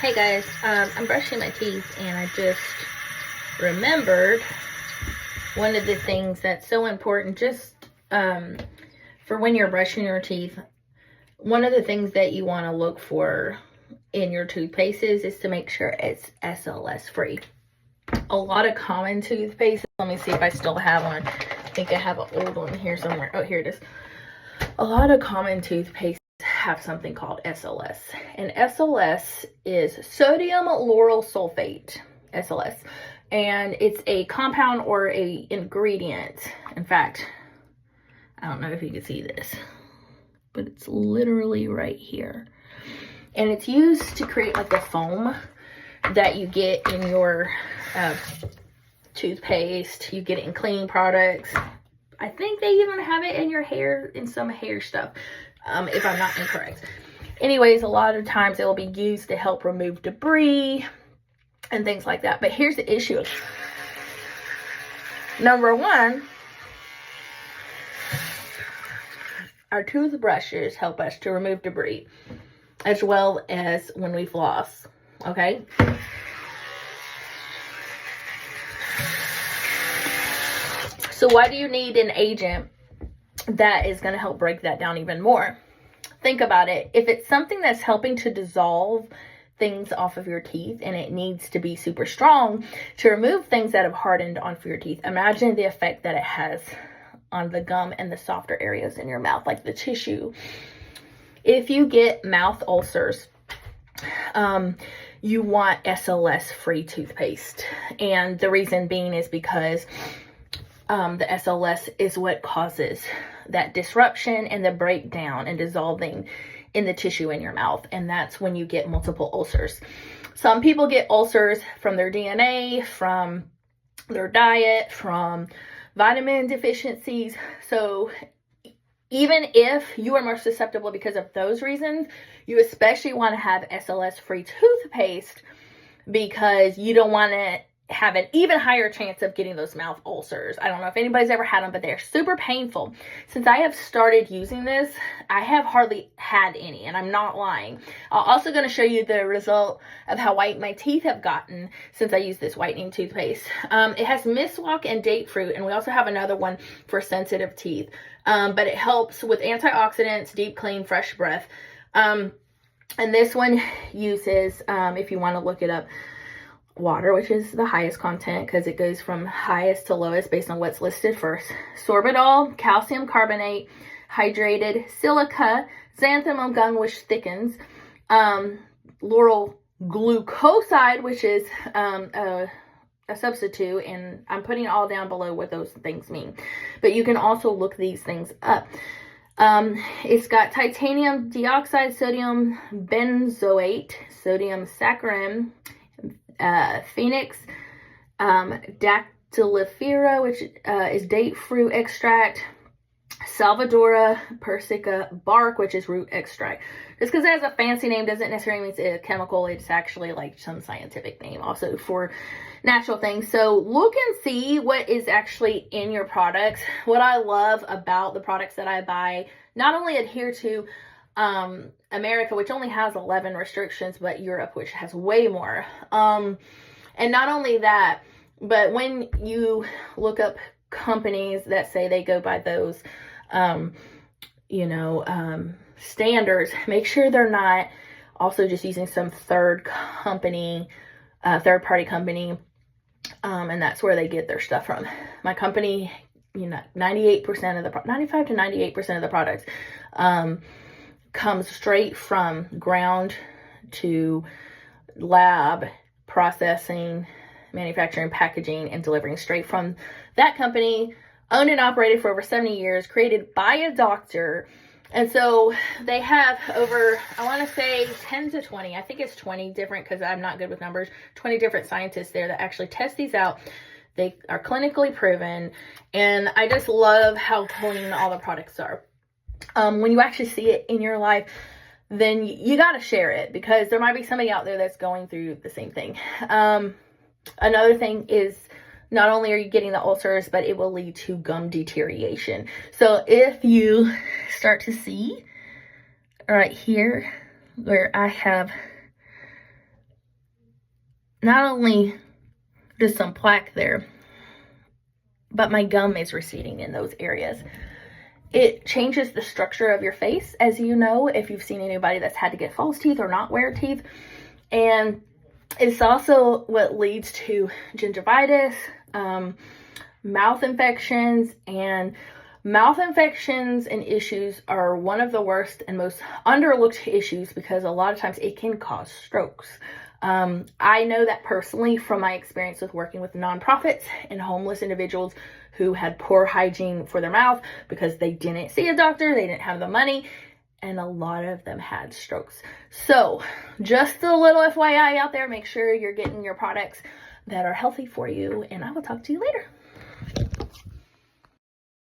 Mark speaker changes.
Speaker 1: Hey guys, I'm brushing my teeth and I just remembered one of the things that's so important just for when you're brushing your teeth. One of the things that you want to look for in your toothpaste is to make sure it's SLS free. A lot of common toothpaste, let me see if I still have one. I think I have an old one here somewhere. Oh, here it is. A lot of common toothpaste have something called SLS, and SLS is sodium lauryl sulfate, SLS, and it's a compound or a ingredient. In fact, I don't know if you can see this, but it's literally right here, and it's used to create like the foam that you get in your toothpaste. You get it in cleaning products. I think they even have it in your hair, in some hair stuff, if I'm not incorrect. Anyways, a lot of times it will be used to help remove debris and things like that. But here's the issue. Number one, our toothbrushes help us to remove debris as well as when we floss, okay? So why do you need an agent that is going to help break that down even more? Think about it. If it's something that's helping to dissolve things off of your teeth and it needs to be super strong to remove things that have hardened onto your teeth, imagine the effect that it has on the gum and the softer areas in your mouth, like the tissue. If you get mouth ulcers, you want SLS free toothpaste. And the reason being is because the SLS is what causes that disruption and the breakdown and dissolving in the tissue in your mouth. And that's when you get multiple ulcers. Some people get ulcers from their DNA, from their diet, from vitamin deficiencies. So even if you are more susceptible because of those reasons, you especially want to have SLS free toothpaste because you don't want to have an even higher chance of getting those mouth ulcers. I don't know if anybody's ever had them, but they're super painful. Since I have started using this, I have hardly had any, and I'm not lying. I'm also going to show you the result of how white my teeth have gotten since I use this whitening toothpaste. It has miswalk and date fruit, and we also have another one for sensitive teeth. But it helps with antioxidants, deep clean, fresh breath. And this one uses, if you want to look it up, water, which is the highest content because it goes from highest to lowest based on what's listed first. Sorbitol, calcium carbonate, hydrated silica, xanthan gum, which thickens, lauryl glucoside, which is a substitute, and I'm putting all down below what those things mean. But you can also look these things up. It's got titanium dioxide, sodium benzoate, sodium saccharin, Phoenix, dactylifera, which is date fruit extract, Salvadora persica bark, which is root extract. Just because it has a fancy name doesn't necessarily mean it's a chemical. It's actually like some scientific name also for natural things. So look and see what is actually in your products. What I love about the products that I buy, not only adhere to America, which only has 11 restrictions, but Europe, which has way more. And not only that, but when you look up companies that say they go by those, standards, make sure they're not also just using some third party company. And that's where they get their stuff from. My company, 95 to 98% of the products, comes straight from ground to lab processing, manufacturing, packaging, and delivering straight from that company, owned and operated for over 70 years, created by a doctor. And so they have over, I want to say 10 to 20, I think it's 20 different, because I'm not good with numbers, 20 different scientists there that actually test these out. They are clinically proven, and I just love how clean all the products are. When you actually see it in your life, then you got to share it, because there might be somebody out there that's going through the same thing. Another thing is, not only are you getting the ulcers, but it will lead to gum deterioration. So if you start to see right here where I have not only just some plaque there, but my gum is receding in those areas. It changes the structure of your face, as you know, if you've seen anybody that's had to get false teeth or not wear teeth. And it's also what leads to gingivitis, mouth infections, and mouth infections and issues are one of the worst and most underlooked issues because a lot of times it can cause strokes. I know that personally from my experience with working with nonprofits and homeless individuals who had poor hygiene for their mouth because they didn't see a doctor, they didn't have the money, and a lot of them had strokes. So just a little FYI out there, make sure you're getting your products that are healthy for you, and I will talk to you later.